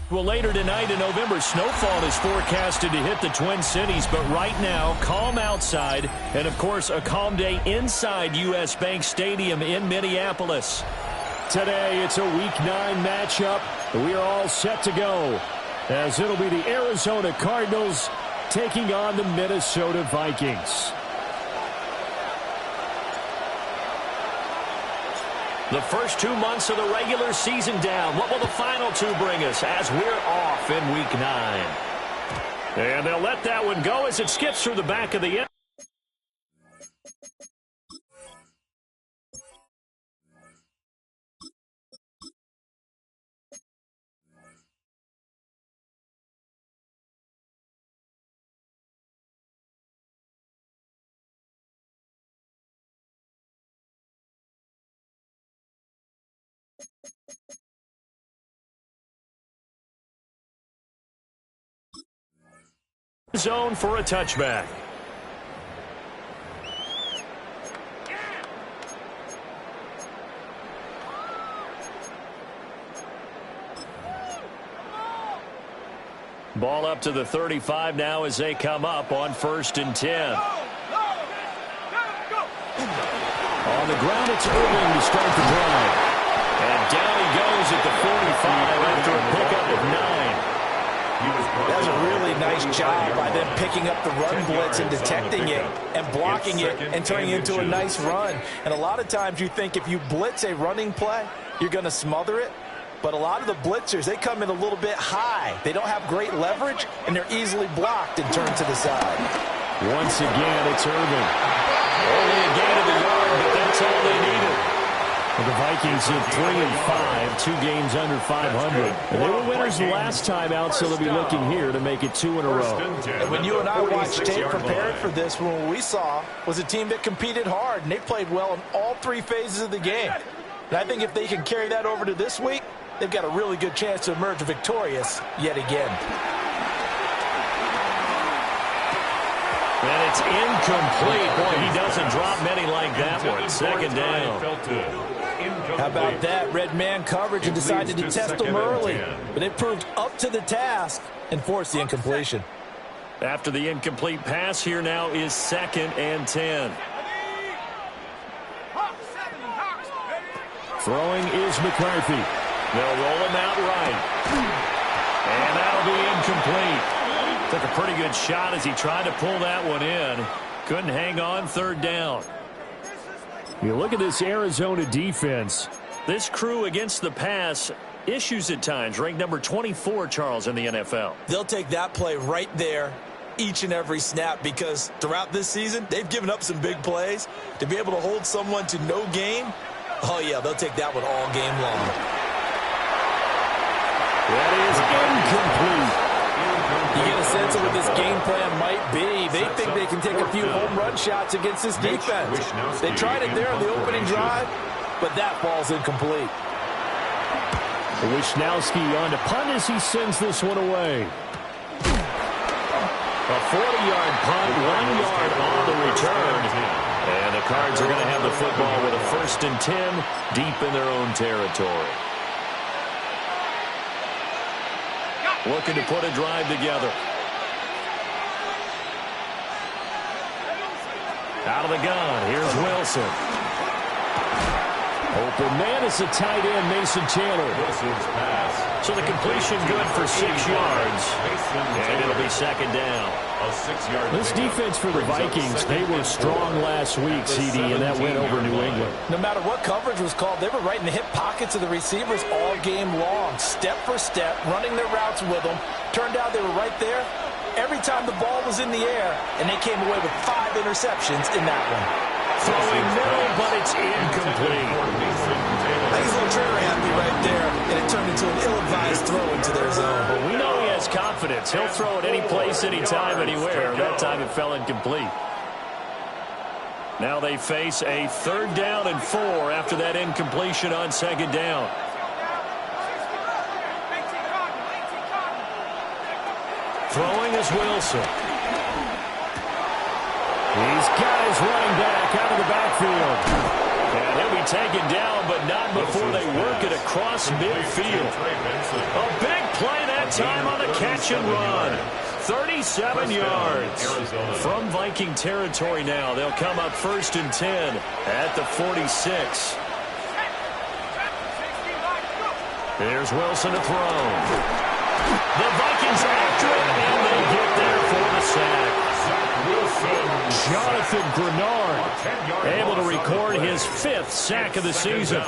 Well, later tonight in November, snowfall is forecasted to hit the Twin Cities, but right now, calm outside, and of course, a calm day inside U.S. Bank Stadium in Minneapolis. Today, it's a Week 9 matchup. We are all set to go, as it'll be the Arizona Cardinals taking on the Minnesota Vikings. The first 2 months of the regular season down. What will the final 2 bring us as we're off in Week 9? And they'll let that one go as it skips through the back of the end. Zone for a touchback. Ball up to the 35 now as they come up on 1st and 10. On the ground, it's Irving to start the drive. And down he goes at the 45 after a pickup of 9. That was a really nice job by them picking up the run blitz and detecting it and blocking it and turning it into a nice run. And a lot of times you think if you blitz a running play, you're going to smother it. But a lot of the blitzers, they come in a little bit high. They don't have great leverage, and they're easily blocked and turned to the side. Once again, it's Irving. Only a gain of a yard, but that's all they needed. The Vikings at 3-5, 2 games under 500. And they were winners the last time out, so they'll be looking here to make it 2 in a row. And when you and I watched tape prepared for this, what we saw was a team that competed hard, and they played well in all 3 phases of the game. And I think if they can carry that over to this week, they've got a really good chance to emerge victorious yet again. And it's incomplete. Boy, he doesn't drop many like that one. 2nd down. How about that? Red man coverage and decided to test them early. But it proved up to the task and forced the incompletion. After the incomplete pass, here now is 2nd and 10. Throwing is McCarthy. They'll roll him out right. And that'll be incomplete. Took a pretty good shot as he tried to pull that one in. Couldn't hang on 3rd down. You look at this Arizona defense. This crew against the pass, issues at times. Ranked number 24, Charles, in the NFL. They'll take that play right there each and every snap because throughout this season, they've given up some big plays. To be able to hold someone to no gain, oh, yeah, they'll take that one all game long. That is incomplete. You get a sense of what this game plan might be. They think they can take a few home run shots against this defense. They tried it there on the opening drive, but that ball's incomplete. Wishnowski on to punt as he sends this one away. A 40-yard punt, 1 yard on the return. And the Cards are going to have the football with a 1st and 10 deep in their own territory. Looking to put a drive together. Out of the gun, here's Wilson. Open man is the tight end, Mason Taylor. Wilson's pass. So the completion good for 6 yards. And it'll be 2nd down. This defense for the Vikings, they were strong last week, CD, and that went over New England. No matter what coverage was called, they were right in the hip pockets of the receivers all game long. Step for step, running their routes with them. Turned out they were right there every time the ball was in the air, and they came away with 5 interceptions in that one. Throwing middle, but it's incomplete. I think he's a little trigger happy right there, and it turned into an ill-advised throw into their zone. But we know he has confidence. He'll throw it any place, anytime, anywhere. That time it fell incomplete. Now they face a 3rd down and 4 after that incompletion on 2nd down. Throwing is Wilson. He's got his running back out of the backfield. And he'll be taken down, but not before they work it across. across midfield. A big play that time on the catch and run. 37 yards. From Viking territory now, they'll come up 1st and 10 at the 46. Here's Wilson to throw. The Vikings after it, and they get there for the sack. Jonathan Grenard able to record his 5th sack of the season.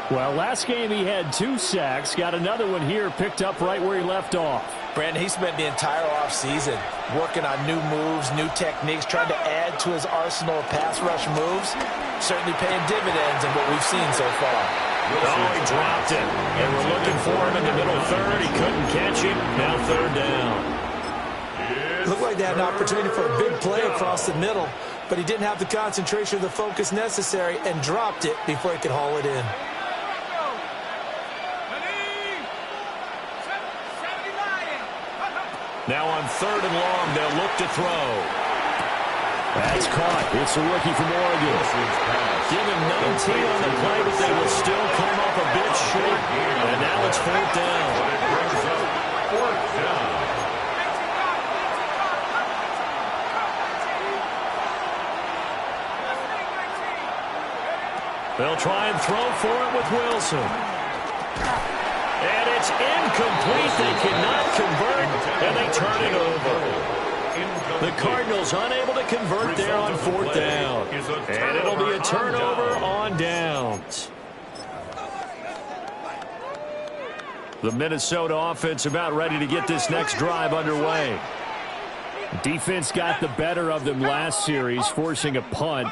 Well, last game he had 2 sacks. Got another one here, picked up right where he left off. Brandon, he spent the entire offseason working on new moves, new techniques, trying to add to his arsenal of pass rush moves. Certainly paying dividends in what we've seen so far. Oh, he dropped it. They were looking for him in the middle third. He couldn't catch him. Now 3rd down. Looked like they had an opportunity for a big play across the middle, but he didn't have the concentration or the focus necessary and dropped it before he could haul it in. Now on 3rd and long, they'll look to throw. That's caught. It's a rookie from Oregon. Give him 19 on the play, but they will still come up a bit short. And now it's 4th down. They'll try and throw for it with Wilson. And it's incomplete. They cannot convert, and they turn it over. The Cardinals unable to convert there on 4th down. And it'll be a turnover on downs. The Minnesota offense about ready to get this next drive underway. Defense got the better of them last series, forcing a punt.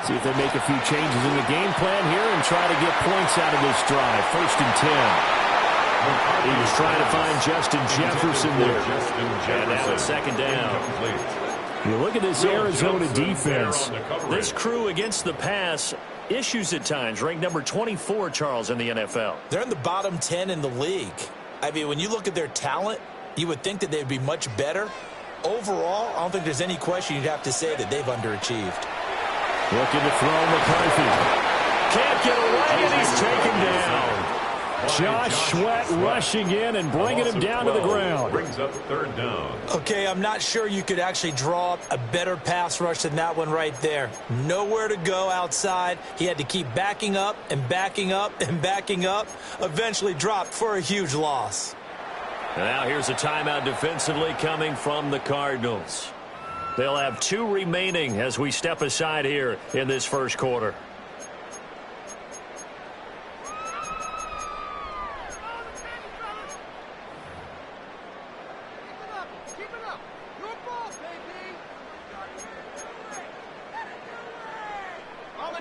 See if they make a few changes in the game plan here and try to get points out of this drive. 1st and 10. He was trying to find Justin Jefferson there. And now it's 2nd down. You look at this Arizona defense. This crew against the pass, issues at times, ranked number 24, Charles, in the NFL. They're in the bottom 10 in the league. I mean, when you look at their talent, you would think that they'd be much better. Overall, I don't think there's any question you'd have to say that they've underachieved. Looking to throw McCarthy. Can't get away, and he's taken down. Josh Sweat rushing in and bringing him down to the ground. Brings up 3rd down. Okay, I'm not sure you could actually draw up a better pass rush than that one right there. Nowhere to go outside. He had to keep backing up and backing up and backing up. Eventually dropped for a huge loss. And now here's a timeout defensively coming from the Cardinals. They'll have 2 remaining as we step aside here in this 1st quarter.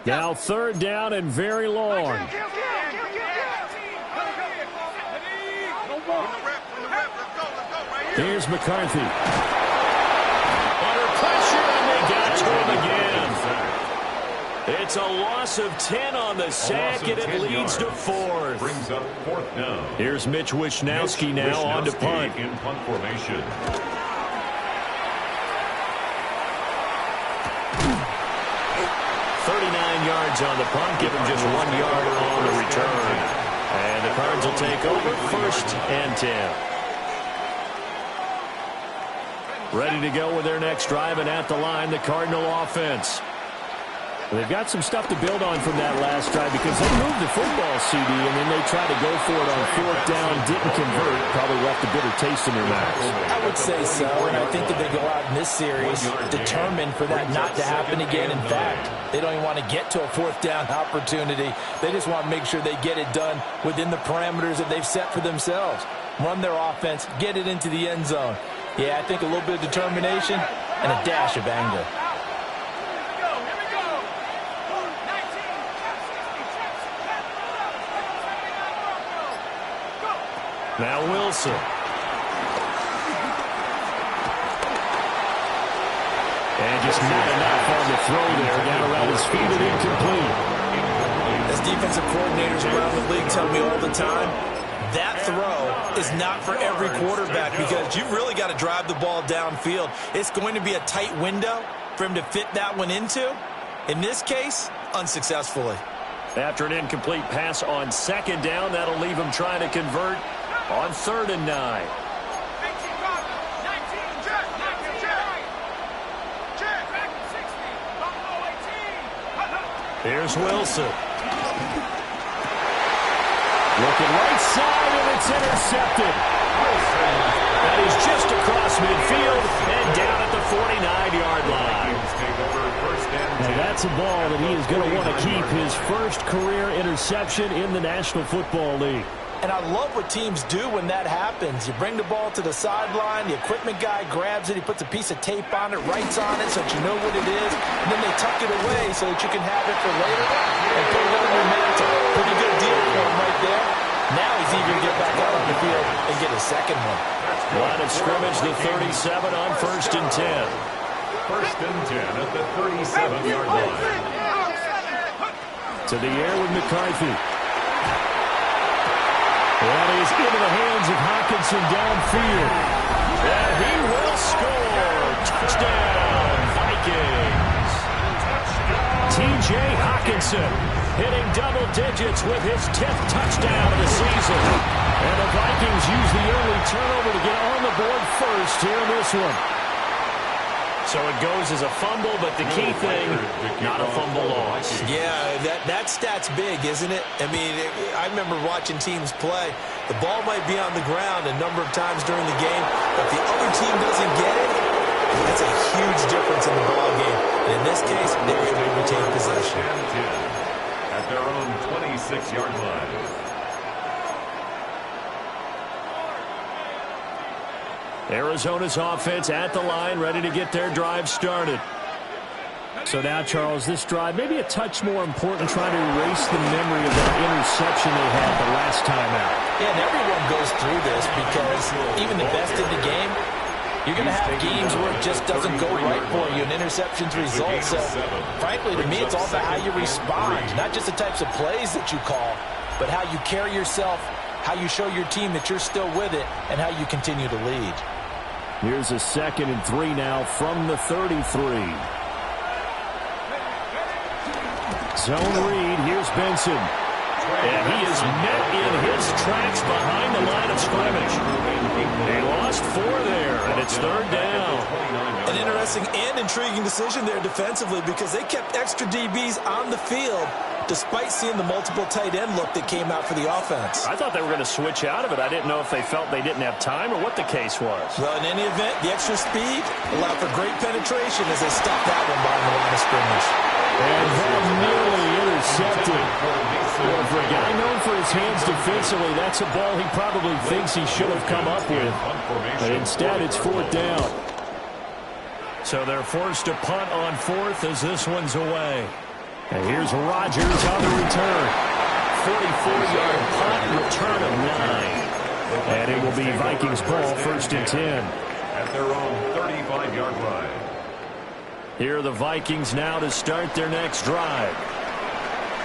Now 3rd down and very long. Here's McCarthy. Under pressure, and they got to him again. It's a loss of 10 on the sack, and it leads to 4th. Brings up 4th down. Here's Mitch Wishnowsky now on to punt. In punt formation. 39 yards on the punt, give him just 1 yard on the return. And the Cards will take over 1st and 10. Ready to go with their next drive, and at the line, the Cardinal offense. They've got some stuff to build on from that last drive because they moved the football, CD, and then they tried to go for it on 4th down, didn't convert, probably left a bitter taste in their mouths. I would say so, and I think that they go out in this series determined for that not to happen again. In fact, they don't even want to get to a 4th down opportunity. They just want to make sure they get it done within the parameters that they've set for themselves. Run their offense, get it into the end zone. Yeah, I think a little bit of determination and a dash of anger. Now Wilson. And just not enough on the throw there. Down around his feet and incomplete. As defensive coordinators around the league tell me all the time, that throw is not for every quarterback because you've really got to drive the ball downfield. It's going to be a tight window for him to fit that one into. In this case, unsuccessfully. After an incomplete pass on second down, that'll leave him trying to convert on 3rd and 9. Here's Wilson. Looking right side, and it's intercepted. That is just across midfield and down at the 49-yard line. Now that's a ball that he is going to want to keep, his first career interception in the National Football League. And I love what teams do when that happens. You bring the ball to the sideline, the equipment guy grabs it, he puts a piece of tape on it, writes on it so that you know what it is, and then they tuck it away so that you can have it for later and put it on your mantle. Pretty good deal for him right there. Now he's eager to get back out on the field and get a second one. Line of scrimmage, the 37 on 1st and 10. 1st and 10 at the 37-yard line. To the air with McCarthy. That is into the hands of Hockenson downfield. And he will score. Touchdown, Vikings. T.J. Hockenson hitting double digits with his 10th touchdown of the season. And the Vikings use the early turnover to get on the board first here in this one. So it goes as a fumble, but the key thing, not a fumble loss. Yeah, that stat's big, isn't it? I mean, I remember watching teams play. The ball might be on the ground a number of times during the game, but if the other team doesn't get it, that's a huge difference in the ball game. And in this case, they were able to retain possession. At their own 26-yard line. Arizona's offense at the line, ready to get their drive started. So now, Charles, this drive maybe a touch more important, trying to erase the memory of that interception they had the last time out. Yeah, and everyone goes through this because even the best in the game, you're going to have games where it just doesn't go right for you, and interceptions result. So, frankly, to me, it's all about how you respond, not just the types of plays that you call, but how you carry yourself, how you show your team that you're still with it, and how you continue to lead. Here's a 2nd and 3 now from the 33. Zone read. Here's Benson. And he is met in his tracks behind the line of scrimmage. They lost 4 there, and it's 3rd down. An interesting and intriguing decision there defensively because they kept extra DBs on the field despite seeing the multiple tight end look that came out for the offense. I thought they were going to switch out of it. I didn't know if they felt they didn't have time or what the case was. Well, in any event, the extra speed allowed for great penetration as they stopped that one behind the line of scrimmage. And that nearly intercepted. Well, for a guy known for his hands defensively, that's a ball he probably thinks he should have come up with. But instead, it's 4th down. So they're forced to punt on 4th as this one's away. And here's Rodgers on the return. 44-yard punt, return of 9. And it will be Vikings ball, 1st and 10. At their own 35-yard line. Here are the Vikings now to start their next drive.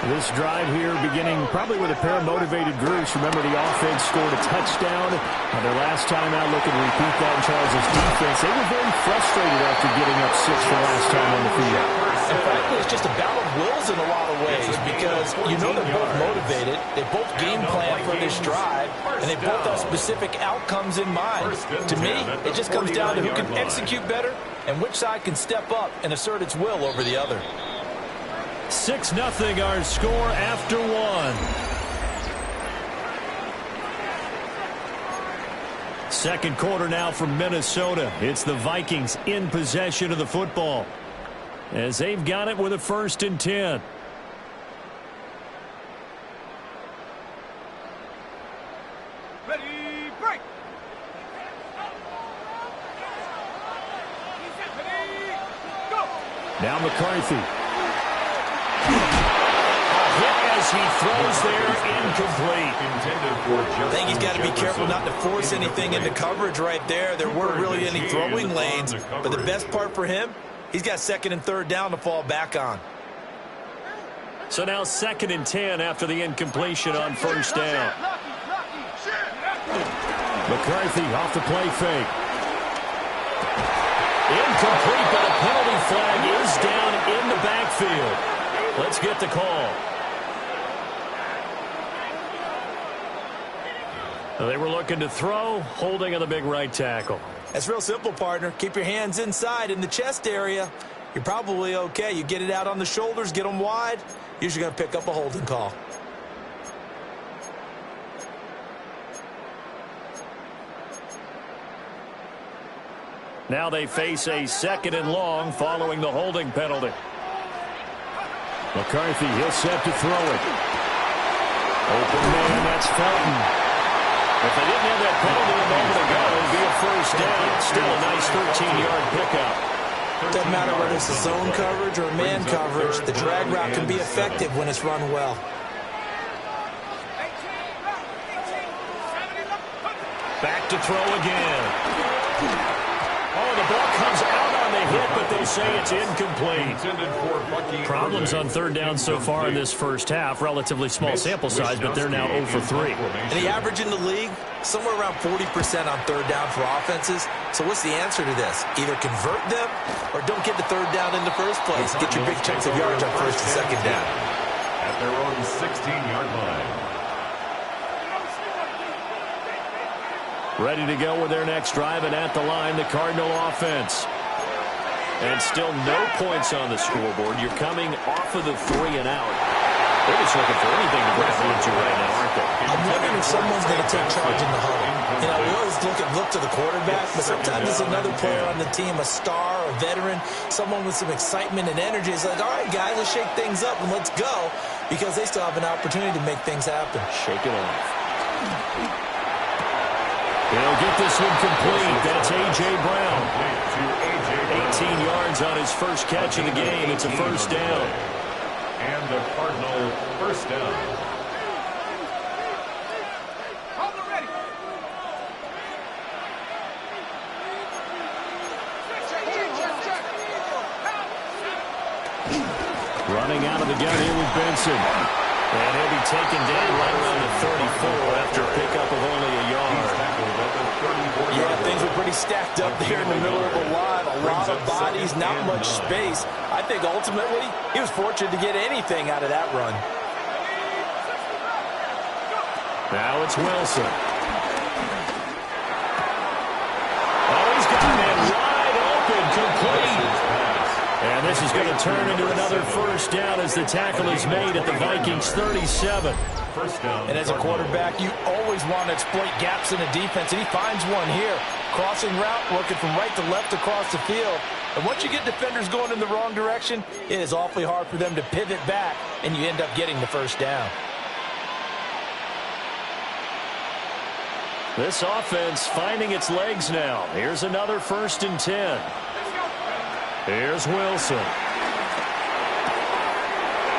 This drive here beginning probably with a pair of motivated groups. Remember, the offense scored a touchdown. Their last time out, looking to repeat that in Charles' defense. They were very frustrated after giving up 6 the last time on the field. And frankly, it's just a battle of wills in a lot of ways because you know they're both motivated. They both game plan for this drive, and they both have specific outcomes in mind. To me, it just comes down to who can execute better and which side can step up and assert its will over the other. 6-0 our score after 1. Second quarter now from Minnesota. It's the Vikings in possession of the football as they've got it with a 1st and 10. Ready, break. Ready, go. Now McCarthy. As he throws there, incomplete. I think he's got to be careful not to force anything into coverage right there. There weren't really any throwing lanes, but the best part for him, he's got 2nd and 3rd down to fall back on. So now 2nd and 10 after the incompletion on 1st down. McCarthy off the play fake. Incomplete, but a penalty flag is down in the backfield. Let's get the call. They were looking to throw, holding on the big right tackle. That's real simple, partner. Keep your hands inside in the chest area. You're probably okay. You get it out on the shoulders, get them wide. Usually going to pick up a holding call. Now they face a 2nd and long following the holding penalty. McCarthy, he'll set to throw it. Open man, that's Felton. If they didn't have that penalty a moment ago, it would be a first down. Still a nice 13-yard pickup. Doesn't matter whether it's a zone coverage or man coverage, the drag route can be effective when it's run well. Back to throw again. Oh, the ball comes out on the hit, but they say it's incomplete. Problems on 3rd down so far in this first half. Relatively small sample size, but they're now 0 for 3. And the average in the league, somewhere around 40% on 3rd down for offenses. So what's the answer to this? Either convert them or don't get the 3rd down in the first place. Get your big chunks of yards on 1st and 2nd down. At their own 16-yard line. Ready to go with their next drive, and at the line, the Cardinal offense. And still no points on the scoreboard. You're coming off of the 3 and out. They're just looking for anything to grab into right now, aren't they? I'm wondering if someone's going to take charge in the huddle. You know, we always look to the quarterback, but sometimes it's another player on the team, a star, a veteran, someone with some excitement and energy. It's like, all right, guys, let's shake things up and let's go, because they still have an opportunity to make things happen. Shake it off. He'll get this one complete. That's A.J. Brown. 18 yards on his first catch of the game. It's a first down. And the Cardinal first down. Running out of the gun here with Benson. And he'll be taken down right around the 34 after a pickup of only a yard. Yeah, things were pretty stacked up there in the middle of the line. A lot of bodies, not much space. I think ultimately he was fortunate to get anything out of that run. Now it's Wilson. Oh, he's got that wide open, complete. And this is going to turn into another first down as the tackle is made at the Vikings 37. And as a quarterback, you always want to exploit gaps in the defense, and he finds one here. Crossing route, working from right to left across the field. And once you get defenders going in the wrong direction, it is awfully hard for them to pivot back, and you end up getting the first down. This offense finding its legs now. Here's another 1st and 10. Here's Wilson.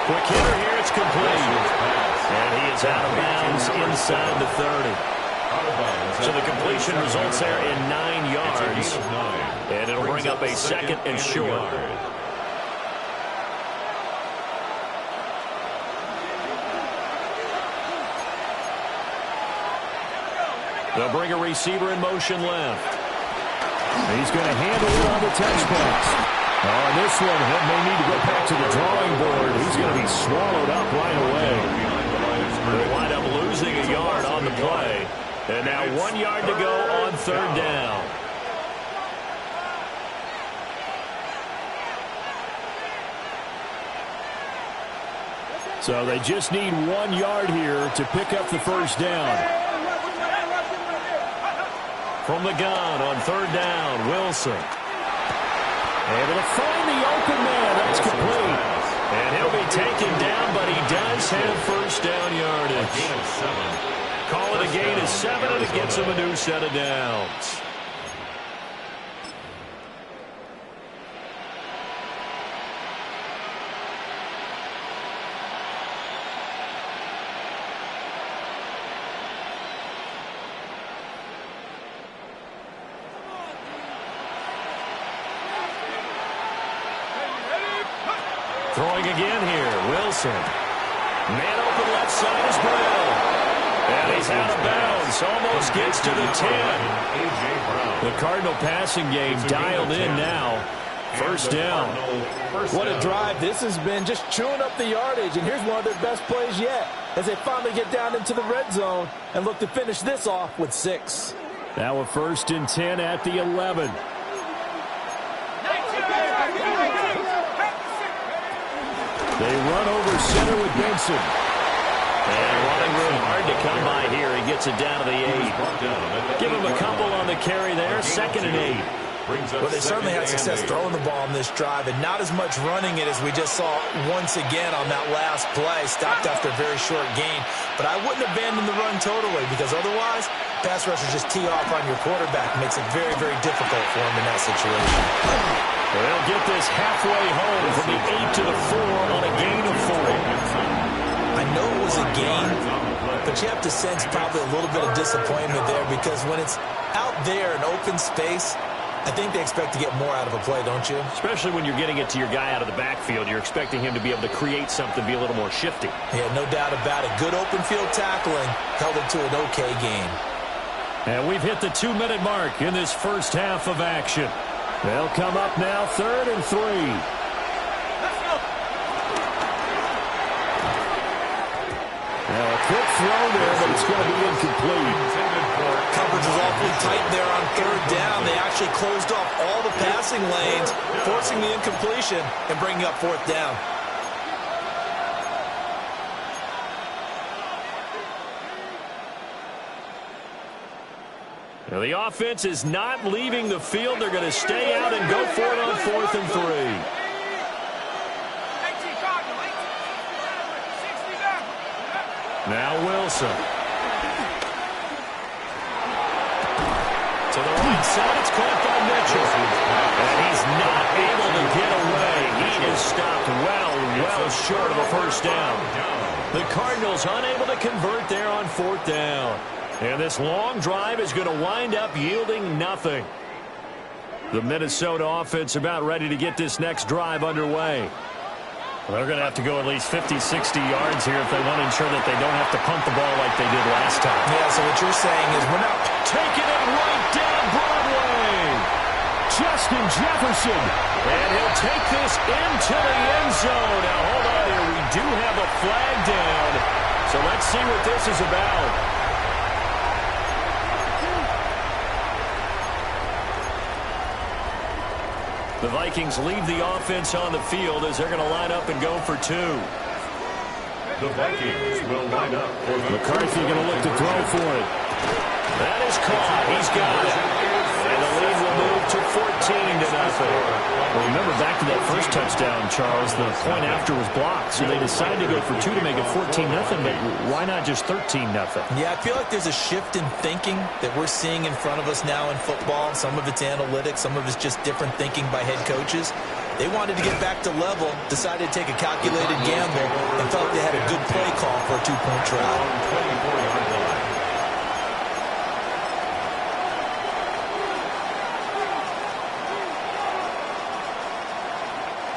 Quick hitter here, it's complete. And he is out of bounds inside the 30. So the completion results there in 9 yards. And it'll bring up a 2nd and short. They'll bring a receiver in motion left. He's going to handle it on the touchbacks. On this one, he may need to go back to the drawing board. He's going to be swallowed up right away. They wind up losing a yard on the play. And now 1 yard to go on 3rd down. So they just need 1 yard here to pick up the first down. From the gun on 3rd down, Wilson. Able to find the open man. That's complete. And he'll be taken down, but he does have first down yardage. Call it a gain of 7, and it gets him a new set of downs. Throwing again here, Wilson. Man open left side is Brown. And he's out of bounds. Almost gets to the 10. The Cardinal passing game dialed in now. First down. What a drive this has been, just chewing up the yardage. And here's one of their best plays yet as they finally get down into the red zone and look to finish this off with 6. Now a 1st and 10 at the 11. They run over center with Benson. And running room hard to come by here. He gets it down to the 8. Give him a couple on the carry there. 2nd and 8. Well, they certainly had success throwing the ball in this drive, and not as much running it as we just saw once again on that last play. Stopped after a very short gain. But I wouldn't abandon the run totally, because otherwise, pass rushers just tee off on your quarterback. Makes it very, very difficult for him in that situation. They'll get this halfway home from the 8 to the 4 on a gain of 4. I know it was a gain, but you have to sense probably a little bit of disappointment there, because when it's out there in open space, I think they expect to get more out of a play, don't you? Especially when you're getting it to your guy out of the backfield. You're expecting him to be able to create something, be a little more shifty. Yeah, no doubt about it. Good open field tackling held it to an okay game. And we've hit the 2-minute mark in this first half of action. They'll come up now 3rd and 3. Now a quick throw there, but it's going to be incomplete. Coverage was awfully tight there on 3rd down. They actually closed off all the passing lanes, forcing the incompletion and bringing up 4th down. Now the offense is not leaving the field. They're going to stay out and go for it on 4th and 3. Now Wilson. To the right side, it's caught by Mitchell. And he's not able to get away. He is stopped well short of a 1st down. The Cardinals unable to convert there on 4th down. And this long drive is going to wind up yielding nothing. The Minnesota offense about ready to get this next drive underway. Well, they're going to have to go at least 50, 60 yards here if they want to ensure that they don't have to punt the ball like they did last time. Yeah, so what you're saying is we're not taking it right down Broadway. Justin Jefferson. And he'll take this into the end zone. Now, hold on here. We do have a flag down. So let's see what this is about. The Vikings leave the offense on the field as they're going to line up and go for 2. The Vikings will line up for McCarthy going to look to throw for it. That is caught. He's got it. And the lead will move to 14-0. Well, remember back to that first touchdown, Charles, the point after was blocked. So they decided to go for 2 to make it 14-0, but why not just 13-0? Yeah, I feel like there's a shift in thinking that we're seeing in front of us now in football. Some of it's analytics, some of it's just different thinking by head coaches. They wanted to get back to level, decided to take a calculated gamble, and felt they had a good play call for a 2-point try.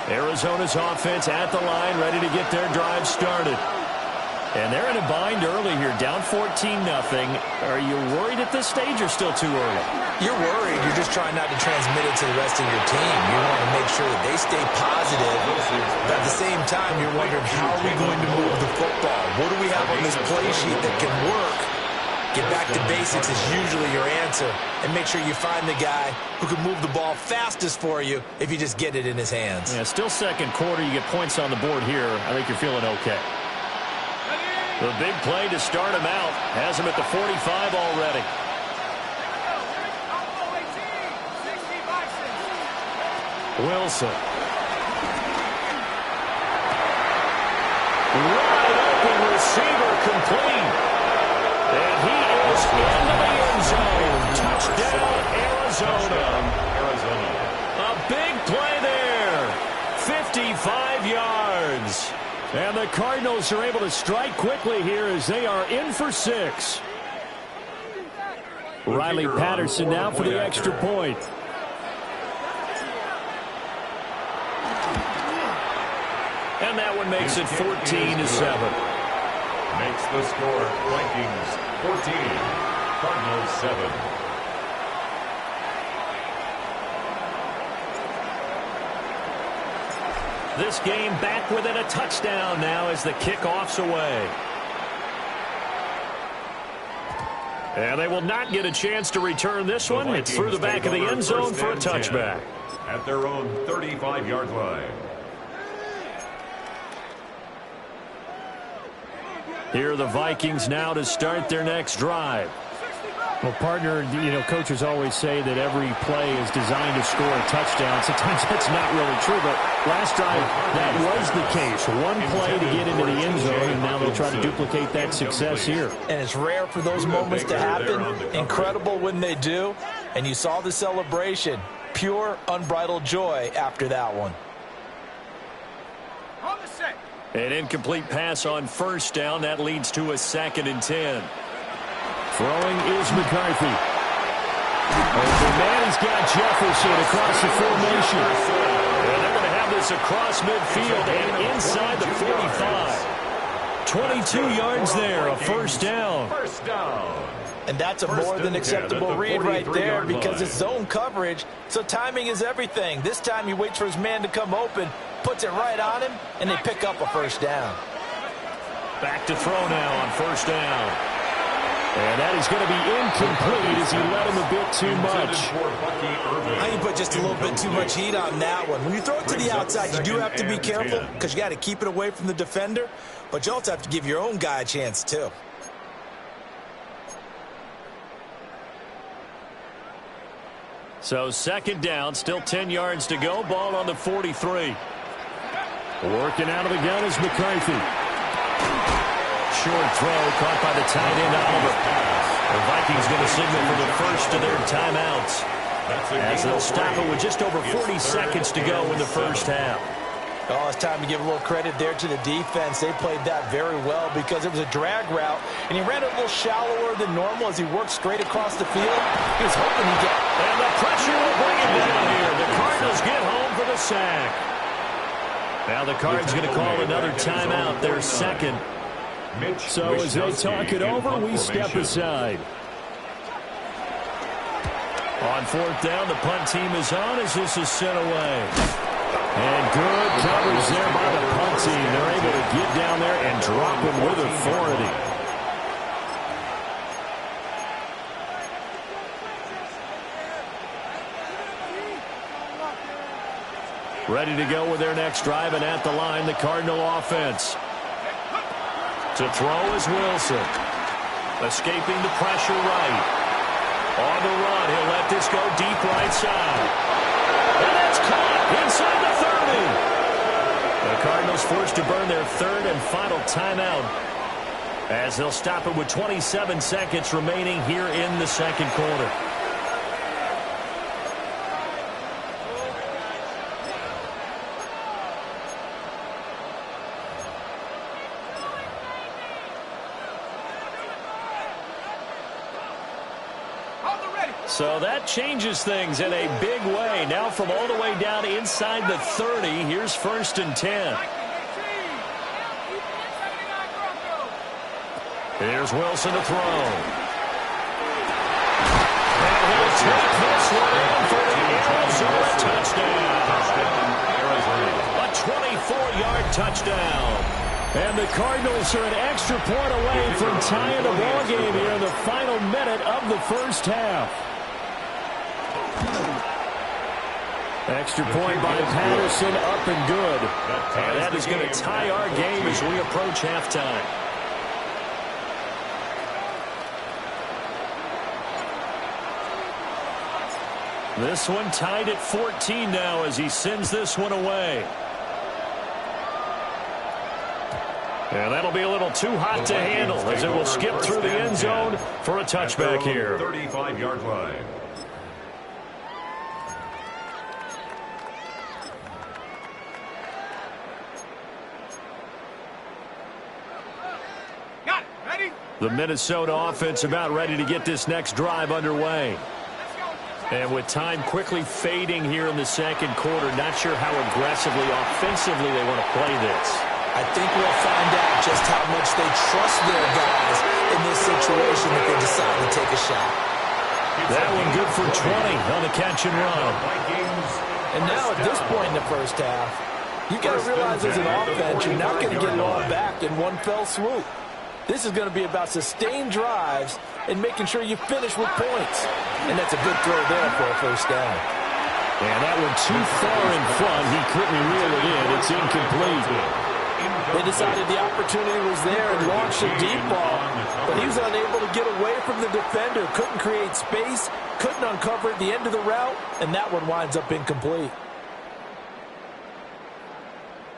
Arizona's offense at the line, ready to get their drive started. And they're in a bind early here, down 14-0. Are you worried at this stage or still too early? You're worried. You're just trying not to transmit it to the rest of your team. You want to make sure that they stay positive. But at the same time, you're wondering, how are we going to move the football? What do we have on this play sheet that can work? Get back to basics is usually your answer. And make sure you find the guy who can move the ball fastest for you if you just get it in his hands. Yeah, still second quarter. You get points on the board here. I think you're feeling okay. The big play to start him out. Has him at the 45 already. Wilson. Wide open receiver complete. And he is into the end zone. Touchdown, Arizona. A big play there. 55 yards. And the Cardinals are able to strike quickly here as they are in for 6. Riley Patterson now for the extra point. And that one makes it 14-7. Makes the score Vikings 14, Cardinals 7. This game back within a touchdown now as the kickoff's away. And they will not get a chance to return this one. It's through the back of the end zone for a touchback. At their own 35-yard line. Here are the Vikings now to start their next drive. Well, partner, coaches always say that every play is designed to score a touchdown. Sometimes that's not really true, but last drive, that was the case. One play to get into the end zone, and now they'll try to duplicate that success here. And it's rare for those moments to happen. Incredible when they do. And you saw the celebration. Pure, unbridled joy after that one. On the set. An incomplete pass on first down. That leads to a 2nd and 10. Throwing is McCarthy. The man has got Jefferson across the formation. And they're going to have this across midfield and inside the 45. 22 yards there, a first down. First down. And that's a more than acceptable read right there because it's zone coverage, so timing is everything. This time he waits for his man to come open, puts it right on him, and they pick up a first down. Back to throw now on first down. And that is going to be incomplete as he let him a bit too much. I think put just a little bit too much heat on that one. When you throw it to the outside, you do have to be careful because you got to keep it away from the defender, but you also have to give your own guy a chance too. So 2nd down, still 10 yards to go. Ball on the 43. Working out of the gun is McCarthy. Short throw caught by the tight end Oliver. The Vikings going to signal for the first of their timeouts as they'll stop it with just over 40 seconds to go in the first half. Oh, it's time to give a little credit there to the defense. They played that very well because it was a drag route, and he ran it a little shallower than normal as he worked straight across the field. He was hoping he'd get... And the pressure will bring it down here. The Cardinals get home for the sack. Now the Cards going to call another timeout, their second. So as they talk it over, we step aside. On 4th down, the punt team is on as this is sent away. And good coverage there by the punt team. They're able to get down there and drop him with authority. Ready to go with their next drive, and at the line, the Cardinal offense. To throw is Wilson. Escaping the pressure right. On the run, he'll let this go deep right side. And that's caught inside the 30. The Cardinals forced to burn their 3rd and final timeout as they'll stop it with 27 seconds remaining here in the 2nd quarter. So that changes things in a big way. Now from all the way down inside the 30, here's 1st and 10. Here's Wilson to throw. And he'll take this one in for the Arizona touchdown. A 24-yard touchdown. And the Cardinals are an extra point away from tying the ball game here in the final minute of the first half. Extra point by Patterson, up and good. And that is going to tie our game as we approach halftime. This one tied at 14 now as he sends this one away. And that'll be a little too hot to handle as it will skip through the end zone for a touchback here. 35-yard line. Got it. Ready? The Minnesota offense about ready to get this next drive underway. And with time quickly fading here in the 2nd quarter, not sure how aggressively, offensively they want to play this. I think we'll find out just how much they trust their guys in this situation if they decide to take a shot. That one good for 20 on the catch and run. And now at this point in the first half, You've got to realize as an offense, you're not going to get it all back in one fell swoop. This is going to be about sustained drives and making sure you finish with points. And that's a good throw there for a first down. And that one too far in front. He couldn't reel it in. It's incomplete. They decided the opportunity was there and launched a deep ball, but he was unable to get away from the defender. Couldn't create space, couldn't uncover at the end of the route, and that one winds up incomplete.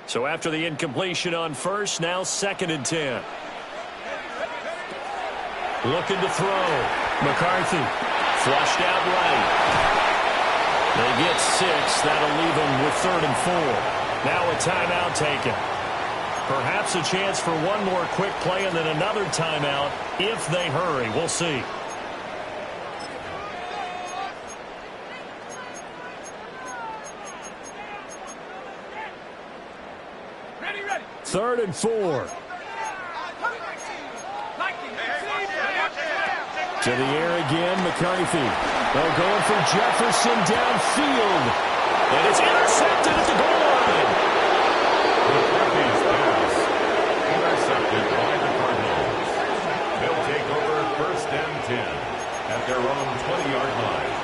So after the incompletion on first, now 2nd and 10. Looking to throw. McCarthy flushed out right. They get 6. That'll leave them with 3rd and 4. Now a timeout taken. Perhaps a chance for one more quick play and then another timeout if they hurry. We'll see. Ready. 3rd and 4. To the air again, McCarthy. They're going for Jefferson downfield. And it's intercepted at the goal line. McCarthy's pass intercepted by the Cardinals. They'll take over 1st and 10 at their own 20-yard line.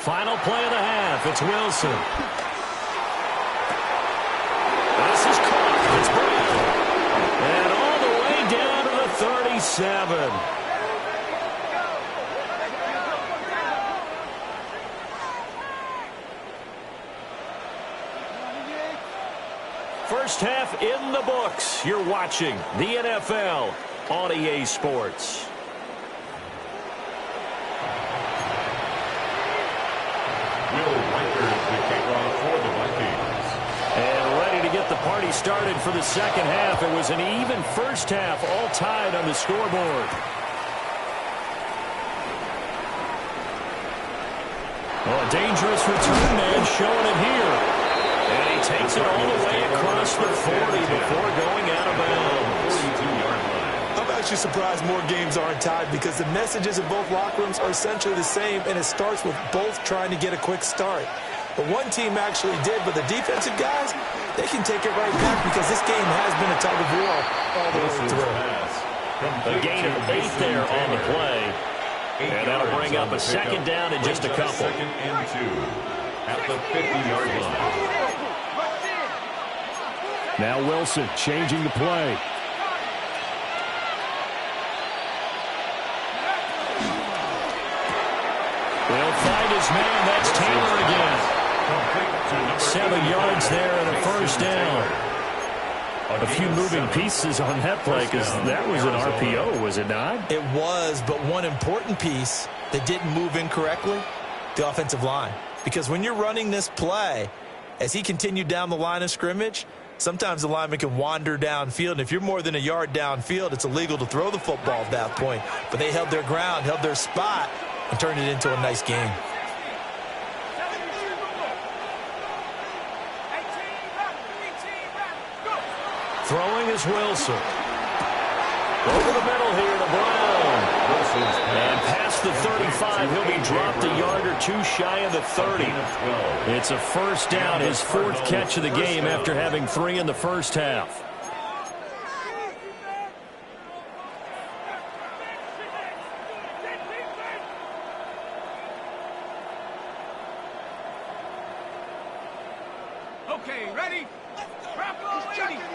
Final play of the half. It's Wilson. This is caught. It's Brown. And all the way down to the 37. First half in the books. You're watching the NFL on EA Sports. And ready to get the party started for the second half. It was an even first half, all tied on the scoreboard. Oh, a dangerous return man showing it here. And he takes it all the way across the 40 before going out of bounds. I'm actually surprised more games aren't tied because the messages in both locker rooms are essentially the same, and it starts with both trying to get a quick start. But one team actually did, but the defensive guys, they can take it right back because this game has been a tug of war all the way through. A gain of 8 there on the play. And that'll bring up a second down in just a couple. 2nd and 2 at the 50-yard line. Now Wilson changing the play. He'll find his man. That's Taylor again. 7 yards there and a first down. A few moving pieces on that play because that was an RPO, was it not? It was, but one important piece that didn't move incorrectly, the offensive line. Because when you're running this play, as he continued down the line of scrimmage, sometimes the lineman can wander downfield. And if you're more than a yard downfield, it's illegal to throw the football at that point. But they held their ground, held their spot, and turned it into a nice game. Throwing is Wilson. Over the middle here to Brown. And past the 35, he'll be dropped a yard or two shy of the 30. It's a first down, his 4th catch of the game after having 3 in the first half. Okay, ready?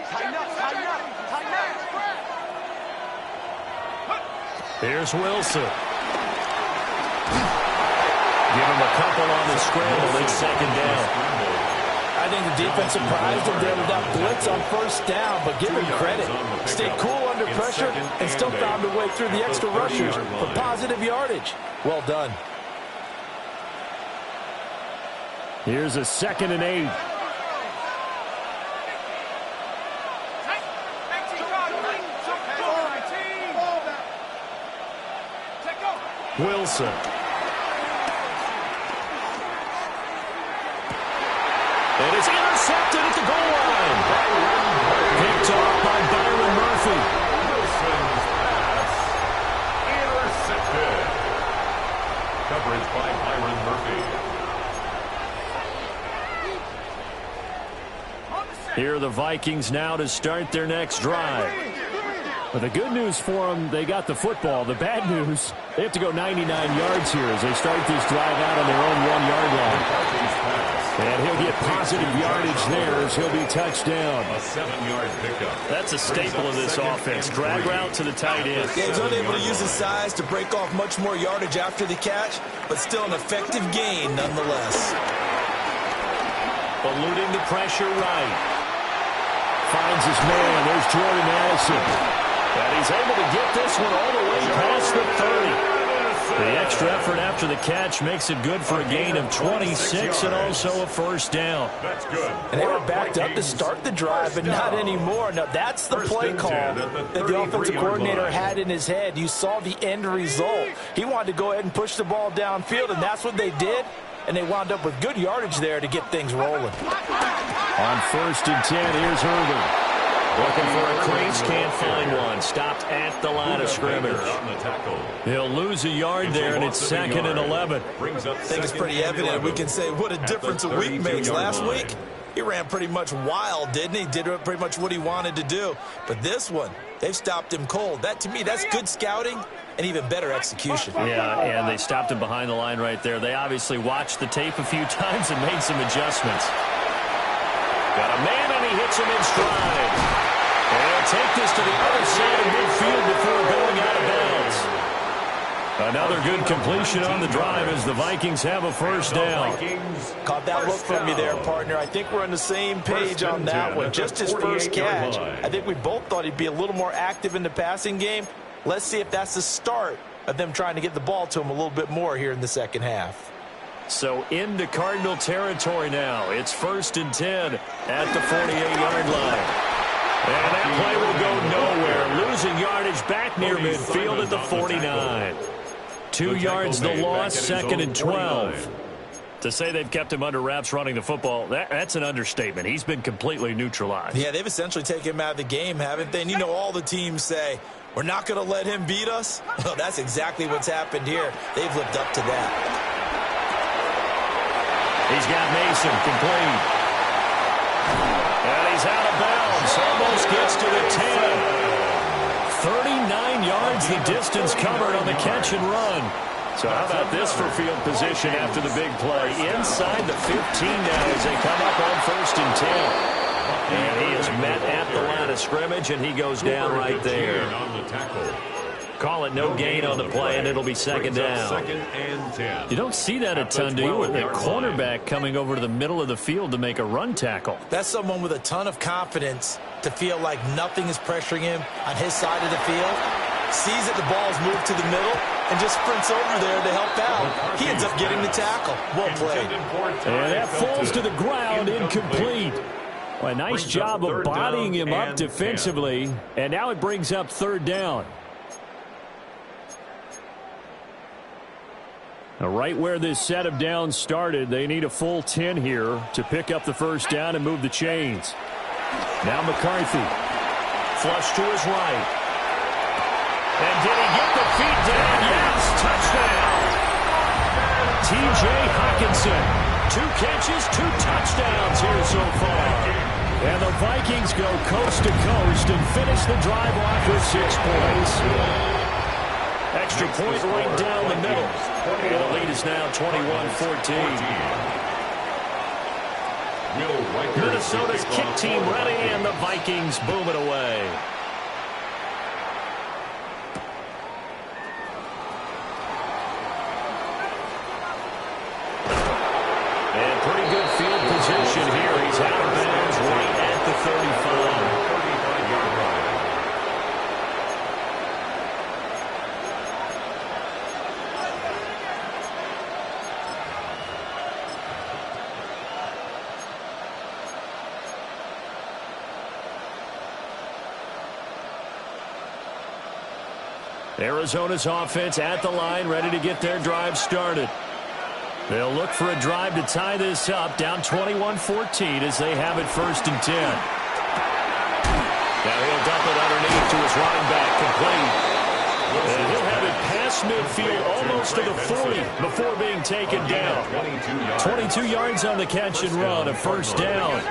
Tighten up. Here's Wilson. Give him a couple on the scramble. It's second down. I think the defense surprised him there with that blitz on first down, but give him credit. Stayed cool under pressure and still found a way through the extra rushers for positive yardage. Well done. Here's a 2nd and 8. Wilson. And it's intercepted at the goal line. Picked off by Byron Murphy. Wilson's pass intercepted. Coverage by Byron Murphy. Here are the Vikings now to start their next drive. But the good news for them, they got the football. The bad news, they have to go 99 yards here as they start this drive out on their own 1-yard line. And he'll get positive yardage there as he'll be touched down. A 7-yard pickup. That's a staple of this offense. Drag route to the tight end. Yeah, he's unable to use his size to break off much more yardage after the catch, but still an effective gain nonetheless. Eluding the pressure right. Finds his man. There's Jordan Addison. And he's able to get this one all the way past the 30. The extra effort after the catch makes it good for a gain of 26 and also a first down. That's good. And they were backed up to start the drive, but not anymore. Now, that's the play call that the offensive coordinator had in his head. You saw the end result. He wanted to go ahead and push the ball downfield, and that's what they did. And they wound up with good yardage there to get things rolling. On 1st and 10, here's Herbert. Looking for a crease, can't find one. Stopped at the line of scrimmage. He'll lose a yard there, and it's 2nd and 11. I think it's pretty evident. We can say what a difference a week makes. Last week, he ran pretty much wild, didn't he? Did pretty much what he wanted to do. But this one, they've stopped him cold. That, to me, that's good scouting and even better execution. Yeah, and they stopped him behind the line right there. They obviously watched the tape a few times and made some adjustments. Got a man, and he hits him in stride. And he'll take this to the other side of midfield before going out of bounds. Another good completion on the drive as the Vikings have a first down. Caught that look from you there, partner. I think we're on the same page on that one. Just his first catch. I think we both thought he'd be a little more active in the passing game. Let's see if that's the start of them trying to get the ball to him a little bit more here in the second half. So into Cardinal territory now. It's 1st and 10 at the 48-yard line. And that play will go nowhere. Losing yardage back near midfield at the 49. 2 yards the loss, 2nd and 12. To say they've kept him under wraps running the football, that's an understatement. He's been completely neutralized. Yeah, they've essentially taken him out of the game, haven't they? And you know all the teams say, we're not going to let him beat us. Well, that's exactly what's happened here. They've lived up to that. He's got Mason complete. And he's out of bounds. Almost gets to the 10. 39 yards the distance covered on the catch and run. So how about this for field position after the big play? Inside the 15 now as they come up on 1st and 10. And he is met at the line of scrimmage, and he goes down right there. Call it no gain on the play, and it'll be 2nd down. 2nd and 10. You don't see that a ton, do you? With a cornerback coming over to the middle of the field to make a run tackle. That's someone with a ton of confidence to feel like nothing is pressuring him on his side of the field. Sees that the ball's moved to the middle and just sprints over there to help out. He ends up getting the tackle. Well played. And that falls to the ground, incomplete. Well, a nice job of bodying him up defensively. And now it brings up 3rd down. Now, right where this set of downs started, they need a full 10 here to pick up the first down and move the chains. Now McCarthy. Flush to his right. And did he get the feet down? Yes, touchdown. T.J. Hockenson. 2 catches, 2 touchdowns here so far. And the Vikings go coast to coast and finish the drive off with 6 points. Extra point right down the middle. And the lead is now 21-14. Minnesota's kick team ready, and the Vikings boom it away. And pretty good field position here. He's out of Arizona's offense at the line, ready to get their drive started. They'll look for a drive to tie this up, down 21-14 as they have it 1st and 10. Now he'll dump it underneath to his running back, complete. And he'll have it past midfield, almost to the 40 before being taken down. 22 yards on the catch and run, a 1st down.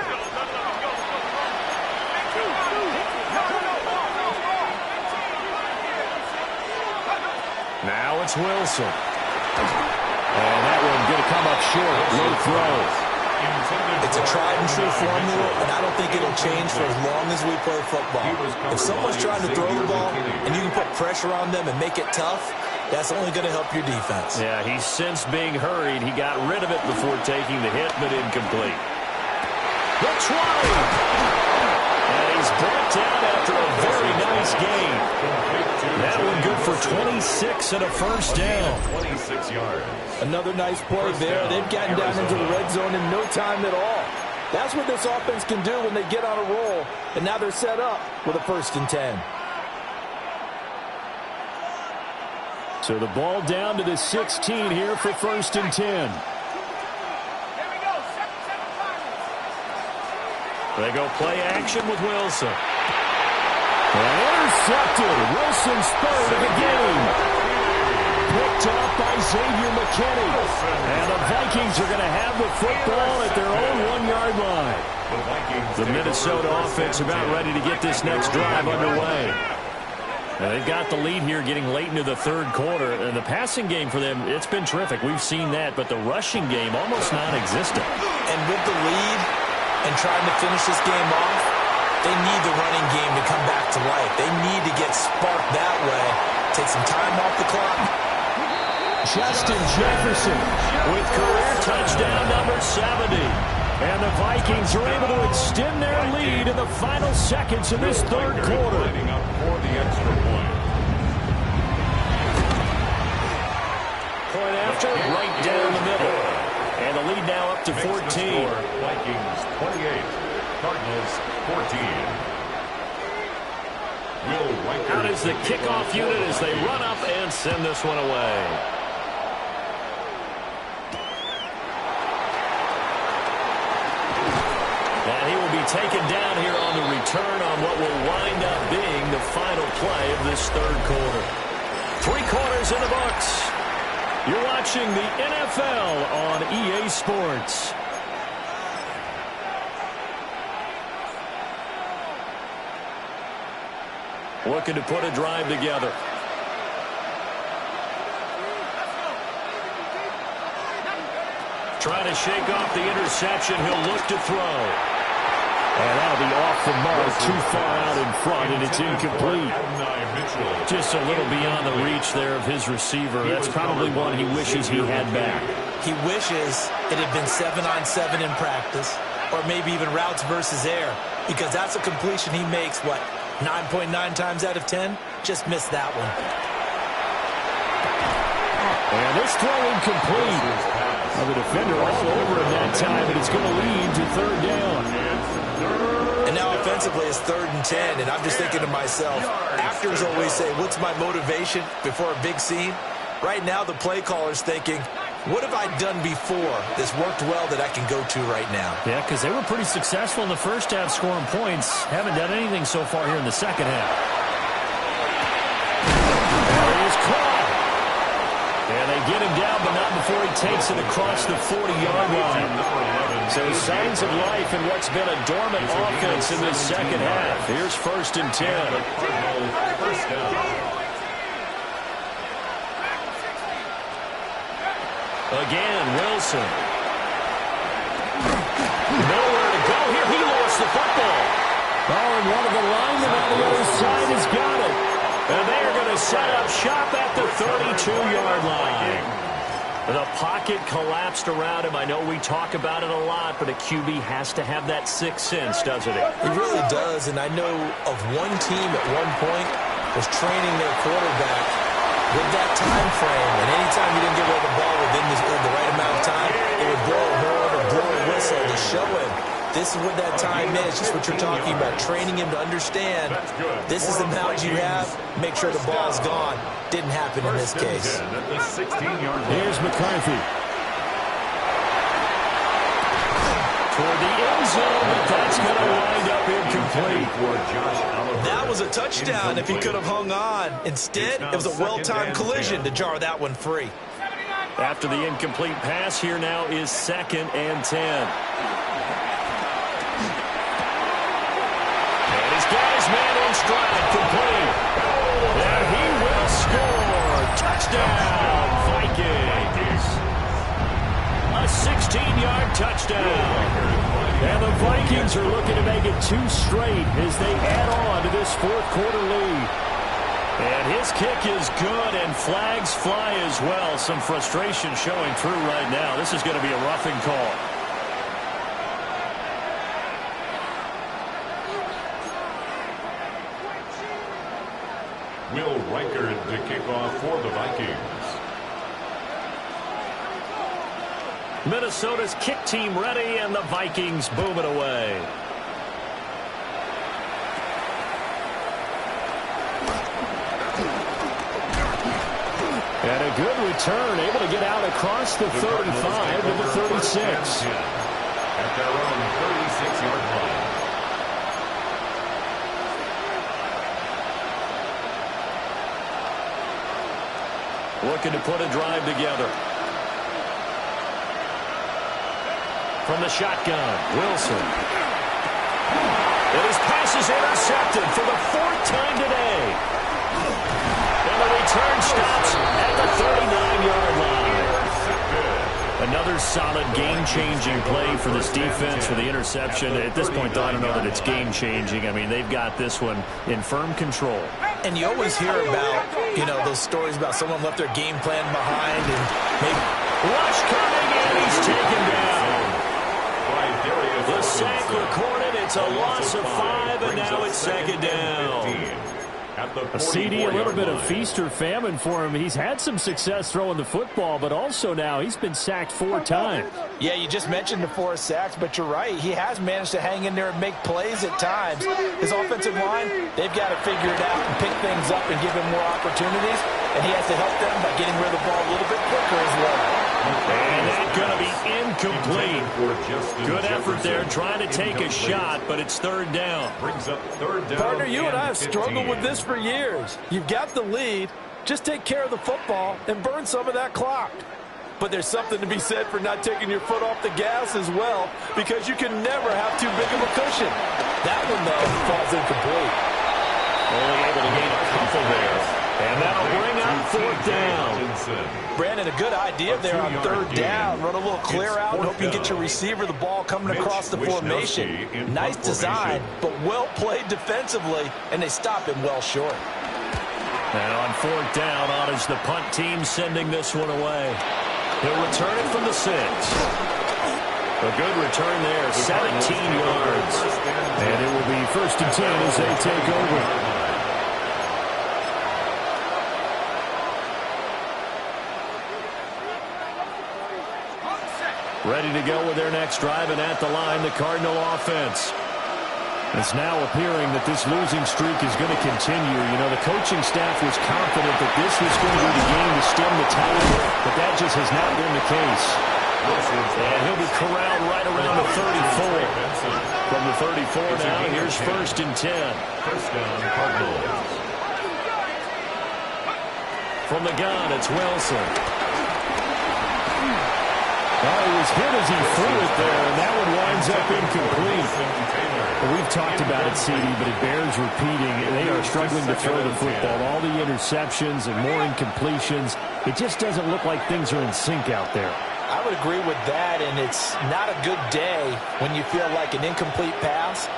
Now it's Wilson. And that one going to come up short. Low throw. It's a tried-and-true formula, and I don't think it'll change for as long as we play football. If someone's trying to throw the ball and you can put pressure on them and make it tough, that's only going to help your defense. Yeah, he's since being hurried. He got rid of it before taking the hit, but incomplete. The 20! And he's brought down after a very nice game. That one good for 26 and a 1st down. 26 yards. Another nice play there. They've gotten down into the red zone in no time at all. That's what this offense can do when they get on a roll. And now they're set up with a 1st and 10. So the ball down to the 16 here for 1st and 10. Here we go. Second They go play action with Wilson. And intercepted. Wilson's 3rd of the game. Picked up by Xavier McKinney. And the Vikings are going to have the football at their own 1-yard line. The Minnesota offense about ready to get this next drive underway. And they've got the lead here getting late into the 3rd quarter. And the passing game for them, it's been terrific. We've seen that. But the rushing game almost non-existent. And with the lead and trying to finish this game off, they need the running game to come back to life. They need to get sparked that way. Take some time off the clock. Justin Jefferson With career touchdown number 70. And the Vikings are able to extend their lead in the final seconds of this 3rd quarter. Lining up for the extra point. Point after, right down the middle. And the lead now up to 14. Vikings 28, Cardinals 14. Out is the kickoff unit as they run up and send this one away. And he will be taken down here on the return on what will wind up being the final play of this 3rd quarter. 3 quarters in the books. You're watching the NFL on EA Sports. Looking to put a drive together. Trying to shake off the interception. He'll look to throw. And that'll be off the mark, too far out in front, and it's incomplete. Just a little beyond the reach there of his receiver. That's probably one he wishes he had back. He wishes it had been 7-on-7 in practice, or maybe even routes versus air, because that's a completion he makes, 9.9 times out of 10? Just missed that one. And this throw incomplete. The defender all over him that time, but it's going to lead to 3rd down. And now offensively it's 3rd and 10, and I'm just thinking to myself, actors always say, what's my motivation before a big scene? Right now the play caller's thinking, what have I done before that's worked well that I can go to right now? Yeah, because they were pretty successful in the first half scoring points. Haven't done anything so far here in the second half. There he is caught. And they get him down, but not before he takes it across the 40-yard line. So signs of life in what's been a dormant offense in this second half. Here's 1st and 10. First down. Again, Wilson. Nowhere to go here. He lost the football. Oh, and one of the linemen on the other side has got it. And they are going to set up shop at the 32-yard line. The pocket collapsed around him. I know we talk about it a lot, but a QB has to have that 6th sense, doesn't it? He really does, and I know of one team at one point was training their quarterback with that time frame, and anytime he didn't get rid of the ball within the right amount of time, it would blow a horn or blow a whistle to show him This is what that time is, just what you're talking about, training him to understand this is the mound you have, make sure the ball's gone. Didn't happen in this case. Here's McCarthy. Toward the end zone, but that's going to wind up incomplete. That was a touchdown if he could have hung on. Instead, it was a well-timed collision to jar that one free. After the incomplete pass, here now is 2nd and 10. And he's got his man in stride, complete. And he will score. Touchdown, Vikings. A 16-yard touchdown. And the Vikings are looking to make it 2 straight as they add on to this 4th quarter lead. And his kick is good, and flags fly as well. Some frustration showing through right now. This is going to be a roughing call. Will Reichard to kick off for the Vikings. Minnesota's kick team ready, and the Vikings boom it away. And a good return, able to get out across the 35 to the 36. At their own 36-yard line. Looking to put a drive together. From the shotgun, Wilson. And his pass is intercepted for the 4th time today. And the return stops at the 39-yard line. Another solid game-changing play for this defense for the interception. At this point, though, I don't know that it's game-changing. I mean, they've got this one in firm control. And you always hear about, those stories about someone left their game plan behind and maybe rush coming in, he's taken down. The sack recorded. It's a loss of 5, and now it's 2nd down. A CD, a little bit of feast or famine for him. He's had some success throwing the football, but also now he's been sacked 4 times. Yeah, you just mentioned the 4 sacks, but you're right. He has managed to hang in there and make plays at times. His offensive line, they've got to figure it out and pick things up and give him more opportunities, and he has to help them by getting rid of the ball a little bit quicker as well. And that's going to be incomplete. Good effort there trying to take a shot, but it's 3rd down. Brings up 3rd down. Partner, you and I have struggled with this for years. You've got the lead. Just take care of the football and burn some of that clock. But there's something to be said for not taking your foot off the gas as well, because you can never have too big of a cushion. That one, though, falls incomplete. Only able to gain a couple there. And that'll bring up 4th down. Brandon, a good idea there on 3rd down. Run a little clear out and hope you get your receiver the ball coming across the formation. Nice design, but well played defensively, and they stop him well short. And on 4th down, on is the punt team sending this one away. He'll return it from the 6. A good return there, 17 yards. And it will be 1st and 10 as they take over. Ready to go with their next drive, and at the line, the Cardinal offense. It's now appearing that this losing streak is going to continue. The coaching staff was confident that this was going to be the game to stem the tide, but that just has not been the case. And he'll be corralled right around the 34. From the 34 now, here's 1st and 10. First down, Cardinals. From the gun, it's Wilson. Oh, he was hit as he threw it there, and that one winds up incomplete. Well, we've talked about it, CD, but it bears repeating. They are struggling to throw the football. All the interceptions and more incompletions. It just doesn't look like things are in sync out there. I would agree with that, and it's not a good day when you feel like an incomplete pass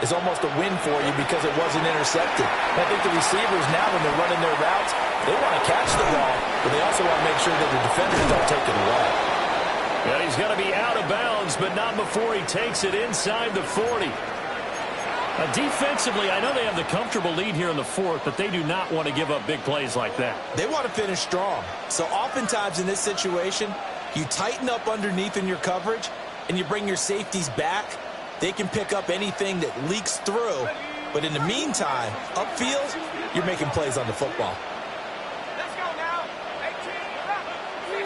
is almost a win for you because it wasn't intercepted. And I think the receivers now, when they're running their routes, they want to catch the ball, but they also want to make sure that the defenders don't take it away. And he's going to be out of bounds, but not before he takes it inside the 40. Defensively, I know they have the comfortable lead here in the 4th, but they do not want to give up big plays like that. They want to finish strong. So oftentimes in this situation, you tighten up underneath in your coverage, and you bring your safeties back. They can pick up anything that leaks through, but in the meantime, upfield, you're making plays on the football. Let's go now. 18,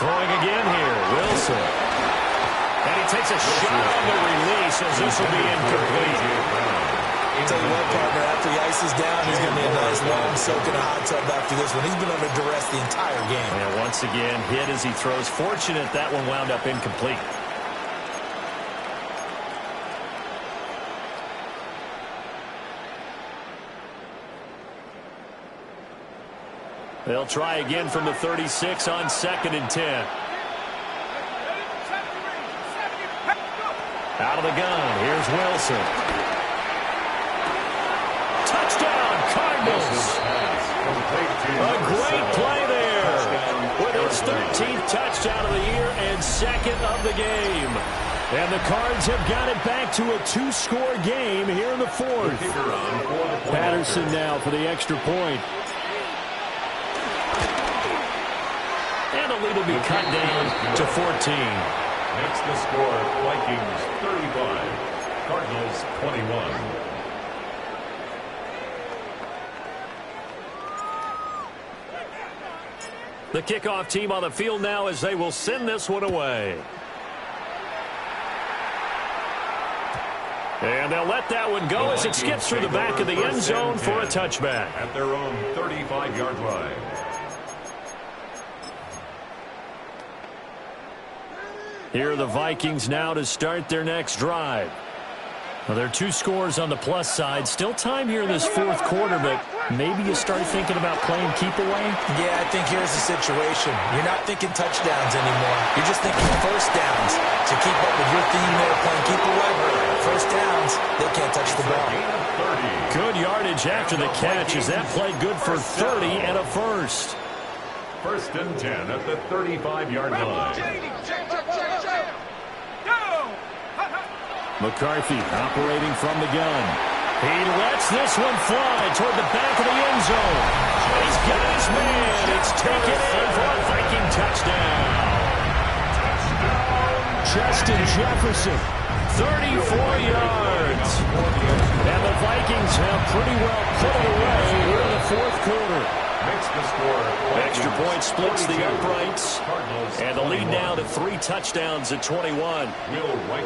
Throwing again here, Wilson. And he takes a shot on the release as this will be incomplete. I'll tell you what, partner, after he ices down, he's going to be a nice long soak in a hot tub after this one. He's been under duress the entire game. And once again, hit as he throws. Fortunate that one wound up incomplete. They'll try again from the 36 on 2nd and 10. Out of the gun, here's Wilson. Touchdown, Cardinals! A great play there with his 13th touchdown of the year and 2nd of the game. And the Cards have got it back to a 2-score game here in the 4th. Patterson now for the extra point. And the lead will be cut down to 14. Next the score, Vikings 35, Cardinals 21. The kickoff team on the field now as they will send this one away. And they'll let that one go as it skips through the back of the end zone for a touchback. At their own 35-yard line. Here are the Vikings now to start their next drive. Well, there are 2 scores on the plus side. Still time here in this 4th quarter, but maybe you start thinking about playing keep away? Yeah, I think here's the situation. You're not thinking touchdowns anymore. You're just thinking first downs. To keep up with your theme there, playing keep away. First downs, they can't touch the ball. Good yardage after the catch as that played good for 30 and a first. 1st and 10 at the 35-yard line. McCarthy operating from the gun. He lets this one fly toward the back of the end zone. He's got his man. It's taken in for a Viking touchdown. Justin Jefferson, 34 yards. And the Vikings have pretty well put it away here in the 4th quarter. Extra point splits the uprights. And the lead now to 3 touchdowns at 21.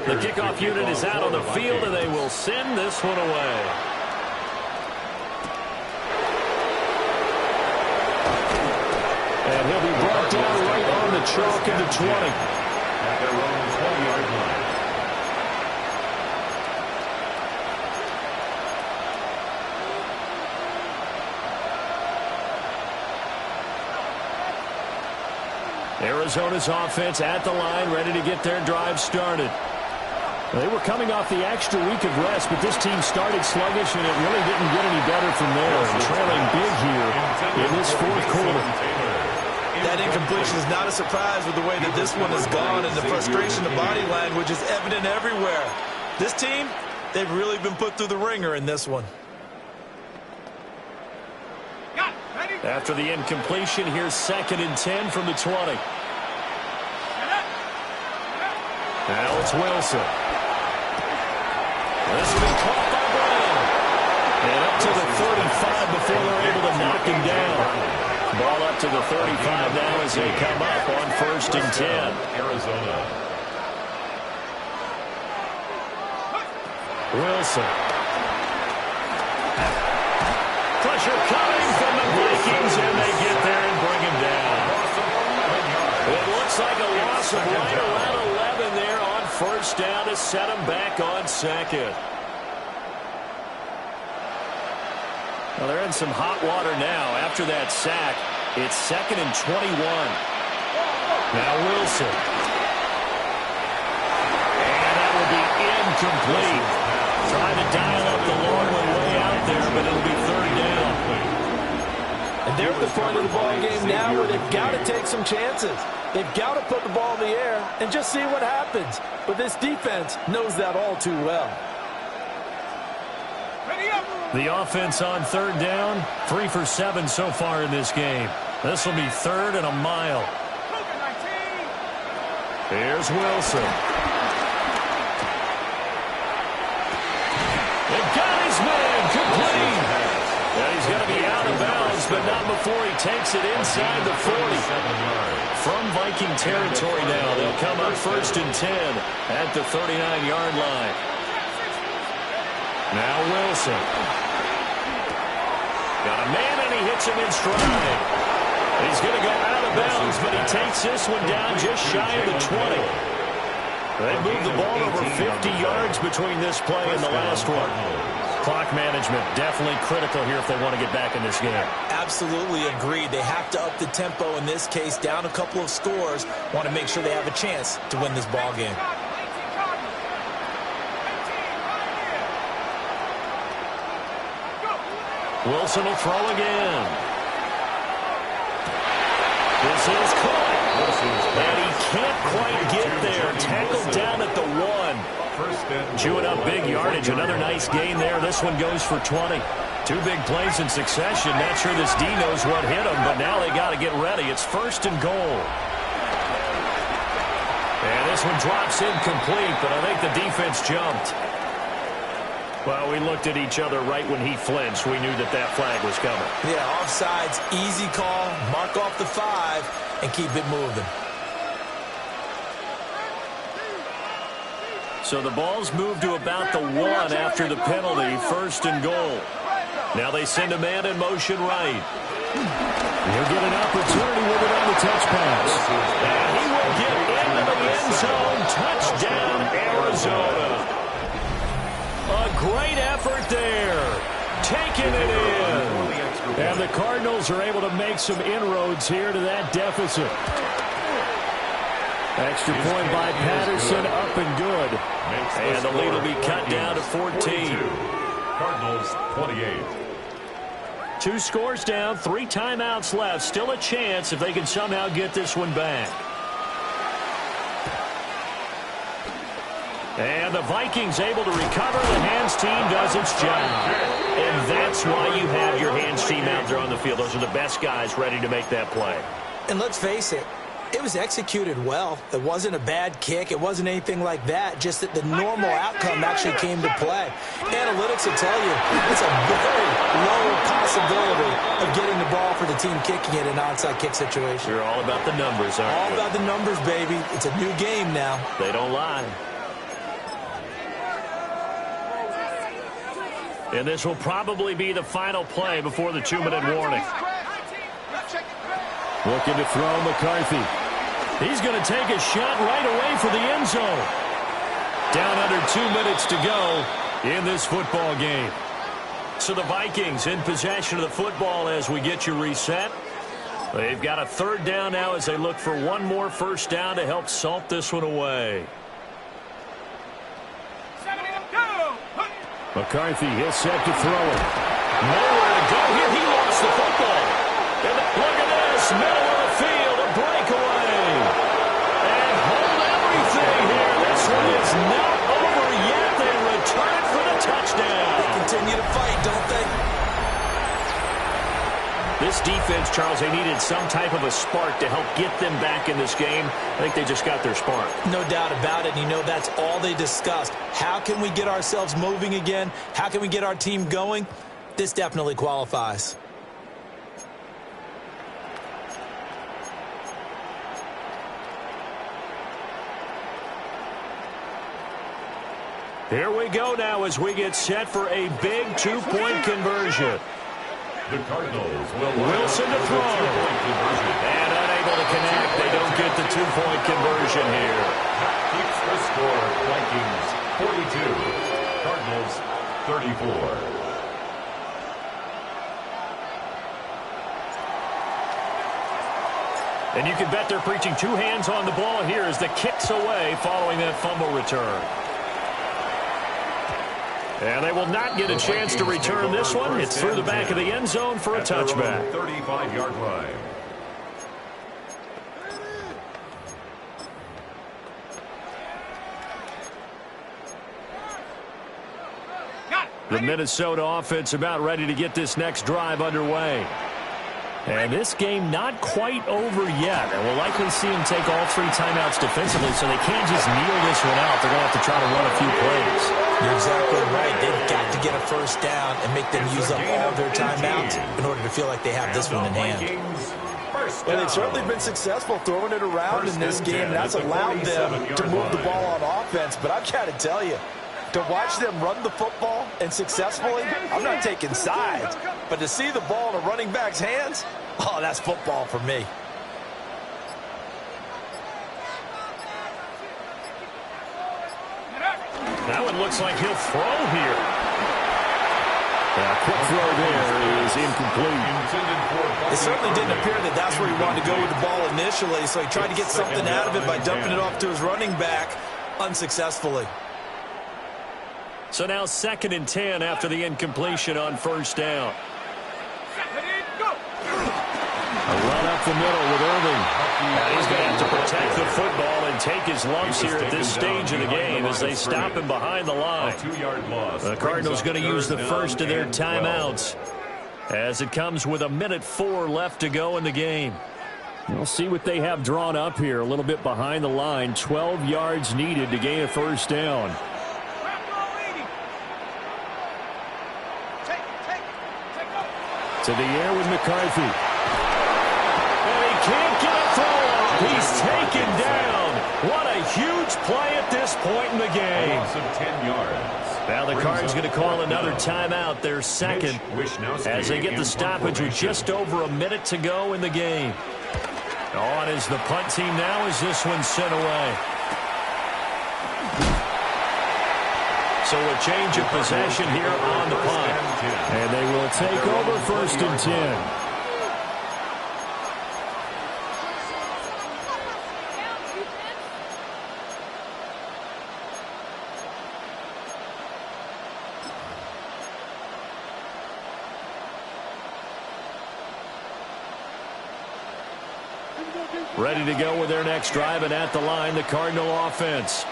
The kickoff unit is out on the field, and they will send this one away. And he'll be brought down right on the chalk at the 20. At their own 20-yard line. Arizona's offense at the line, ready to get their drive started. They were coming off the extra week of rest, but this team started sluggish, and it really didn't get any better from there. And trailing big here in this 4th quarter. That incompletion is not a surprise with the way that this one has gone, and the frustration of body language is evident everywhere. This team, they've really been put through the ringer in this one. After the incompletion, here's 2nd and 10 from the 20. Now it's Wilson. This will be caught by Brown. And up to the 35 before they're able to knock him down. Ball up to the 35 now as they come up on 1st and 10. Arizona. Wilson. Pressure coming from the Vikings, and they get there and bring him down. It looks like a loss of right around 11 there on 1st down to set him back on 2nd. Well, they're in some hot water now. After that sack, it's 2nd and 21. Now Wilson. And that will be incomplete. Trying to dial up the long one way out there, but it'll be 3rd down. And they're at the point of the ball game now where they've got to take some chances. They've got to put the ball in the air and just see what happens. But this defense knows that all too well. The offense on 3rd down, 3 for 7 so far in this game. This will be 3rd and a mile. Here's Wilson. takes it inside the 40. From Viking territory now, they'll come up 1st and 10 at the 39-yard line. Now Wilson. Got a man, and he hits him in stride. He's going to go out of bounds, but he takes this one down just shy of the 20. They moved the ball over 50 yards between this play and the last one. Clock management definitely critical here if they want to get back in this game. Absolutely agreed. They have to up the tempo in this case, down a couple of scores. Want to make sure they have a chance to win this ball game. Wilson will throw again. This is caught. And he can't quite get there. Tackled down at the 1. Chewing up big yardage. Another nice gain there. This one goes for 20. 2 big plays in succession. Not sure this D knows what hit him, but now they got to get ready. It's 1st and goal. And this one drops incomplete, but I think the defense jumped. Well, we looked at each other right when he flinched. We knew that flag was coming. Yeah, offsides, easy call. Mark off the 5 and keep it moving. So the ball's moved to about the 1 after the penalty, 1st and goal. Now they send a man in motion right. He'll get an opportunity with it on the touch pass. And he will get into the end zone. Touchdown, Arizona. A great effort there. Taking it in. And the Cardinals are able to make some inroads here to that deficit. Extra point by Patterson, up and good. And the lead will be cut down to 14. Cardinals 28. 2 scores down, 3 timeouts left. Still a chance if they can somehow get this one back. And the Vikings able to recover. The hands team does its job. And that's why you have your hands team out there on the field. Those are the best guys ready to make that play. And let's face it, it was executed well. It wasn't a bad kick. It wasn't anything like that. Just that the normal outcome actually came to play. Analytics will tell you it's a very low possibility of getting the ball for the team kicking it in an onside kick situation. You're all about the numbers, aren't you? All about the numbers, baby. It's a new game now. They don't lie. And this will probably be the final play before the 2-minute warning. Looking to throw McCarthy. He's going to take a shot right away for the end zone. Down under 2 minutes to go in this football game. So the Vikings in possession of the football as we get you reset. They've got a 3rd down now as they look for one more 1st down to help salt this one away. McCarthy is set to throw it. Nowhere to go here. He lost the football. And look at this. Middle of the field. A breakaway. And hold everything here. This one is not over yet. They return it for the touchdown. They continue to fight, don't they? This defense, Charles, they needed some type of a spark to help get them back in this game. I think they just got their spark. No doubt about it. And you know, that's all they discussed. How can we get ourselves moving again? How can we get our team going? This definitely qualifies. Here we go now as we get set for a big 2-point conversion. The Cardinals will Wilson to throw. And unable to connect. They don't get the 2-point conversion here. keeps the score. Vikings 42, Cardinals 34. And you can bet they're preaching 2 hands on the ball here as the kick's away following that fumble return. And they will not get a chance to return this one. It's through the back of the end zone for a touchback. 35-yard line. The Minnesota offense about ready to get this next drive underway. And this game not quite over yet. And we'll likely see him take all 3 timeouts defensively, so they can't just kneel this one out. They're going to have to try to run a few plays. You're exactly right. They've got to get a first down and make them use up all their timeouts in order to feel like they have this one in hand. Well, they've certainly been successful throwing it around in this game, and that's allowed them to move the ball on offense. But I've got to tell you, to watch them run the football and successfully, I'm not taking sides, but to see the ball in a running back's hands, oh, that's football for me. That one looks like he'll throw here. Quick throw there is incomplete. It certainly didn't appear that that's where he wanted to go with the ball initially, so he tried to get something out of it by dumping it off to his running back unsuccessfully. So now 2nd and 10 after the incompletion on first down. A run up the middle with Irving. And he's going to have to protect the football and take his lumps here at this stage of the game as they stop him behind the line. The Cardinals going to use the first of their timeouts as it comes with 1:04 left to go in the game. We'll see what they have drawn up here. A little bit behind the line. 12 yards needed to gain a first down. To the air with McCarthy. And he can't get a throw off. He's taken down. What a huge play at this point in the game. A loss of 10 yards. Now the Cardinals going to call another timeout, their second, as they get the stoppage with just over a minute to go in the game. On is the punt team now as this one's sent away. So a change of possession here on the punt. And they will take over 1st and 10. Ready to go with their next drive, and at the line, the Cardinal offense.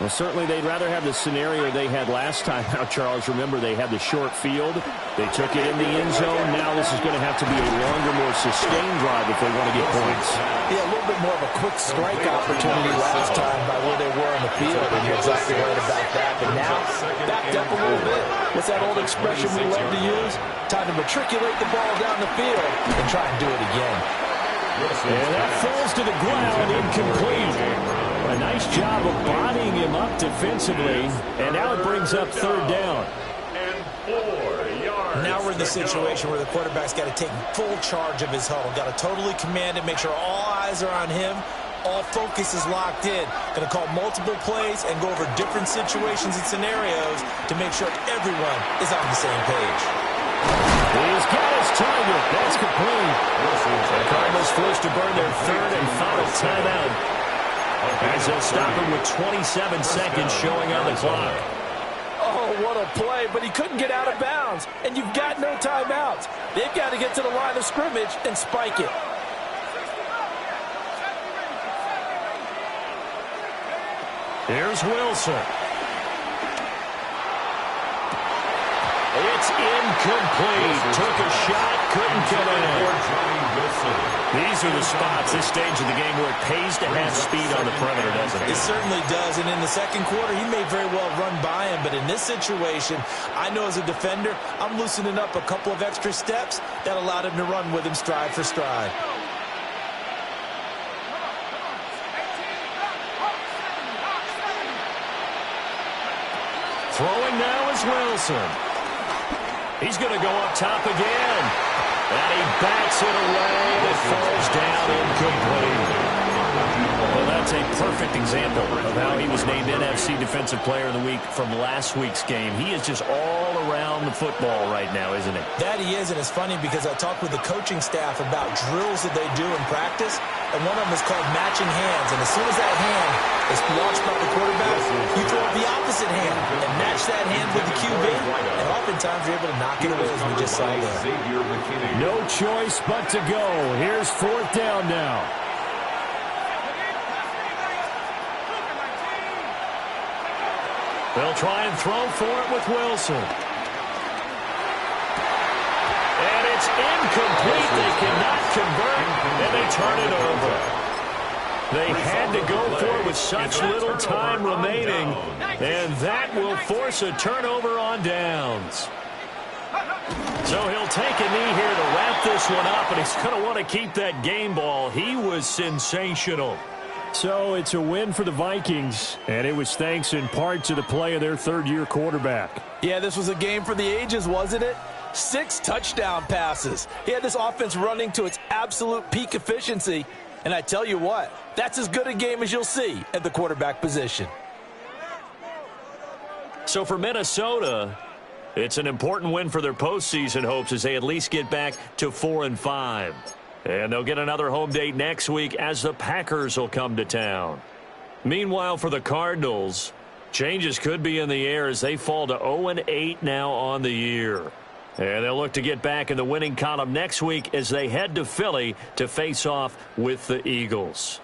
Well, certainly they'd rather have the scenario they had last time. Now, Charles, remember, they had the short field. They took it in the end zone. Now this is going to have to be a longer, more sustained drive if they want to get points. Yeah, a little bit more of a quick strike opportunity last time by where they were on the field, and you're exactly right about that. But now, backed up a little bit. What's that old expression we love to use? Time to matriculate the ball down the field and try and do it again. And that falls to the ground, incomplete. A nice job of bodying him up defensively, and now it brings up 3rd down. And 4 yards. Now we're in the situation where the quarterback's got to take full charge of his huddle. Got to totally command it, make sure all eyes are on him. All focus is locked in. Going to call multiple plays and go over different situations and scenarios to make sure everyone is on the same page. He's got his target. That's complete. The Cardinals forced to burn their 3rd and final timeout, as they'll stop him with 27 seconds showing on the clock. Oh, what a play, but he couldn't get out of bounds, and you've got no timeouts. They've got to get to the line of scrimmage and spike it. Here's Wilson. It's incomplete. Took a shot, couldn't get in. These are the spots, this stage of the game, where it pays to have speed on the perimeter, doesn't it? It certainly does, and in the second quarter, he may very well run by him, but in this situation, I know as a defender, I'm loosening up a couple of extra steps that allowed him to run with him stride for stride. Throwing now is Wilson. He's going to go up top again. And he bats it away. It falls down incomplete. Well, that's a perfect example of how he was named NFC Defensive Player of the Week from last week's game. He is just all around the football right now, isn't he? That he is, and it's funny because I talked with the coaching staff about drills that they do in practice, and one of them is called matching hands. And as soon as that hand is launched by the quarterback, you throw the opposite hand and match that hand with the QB, and oftentimes you're able to knock it away, as we just saw there. No choice but to go. Here's 4th down now. They'll try and throw for it with Wilson. And It's incomplete. They cannot convert, and they turn it over. They had to go for it with such little time remaining, and that will force a turnover on downs. So he'll take a knee here to wrap this one up, and he's going to want to keep that game ball. He was sensational. So it's a win for the Vikings, and it was thanks in part to the play of their third-year quarterback. Yeah, this was a game for the ages, wasn't it? 6 touchdown passes. He had this offense running to its absolute peak efficiency. And I tell you what, that's as good a game as you'll see at the quarterback position. So for Minnesota, it's an important win for their postseason hopes as they at least get back to 4-5. And they'll get another home date next week as the Packers will come to town. Meanwhile, for the Cardinals, changes could be in the air as they fall to 0-8 now on the year. And they'll look to get back in the winning column next week as they head to Philly to face off with the Eagles.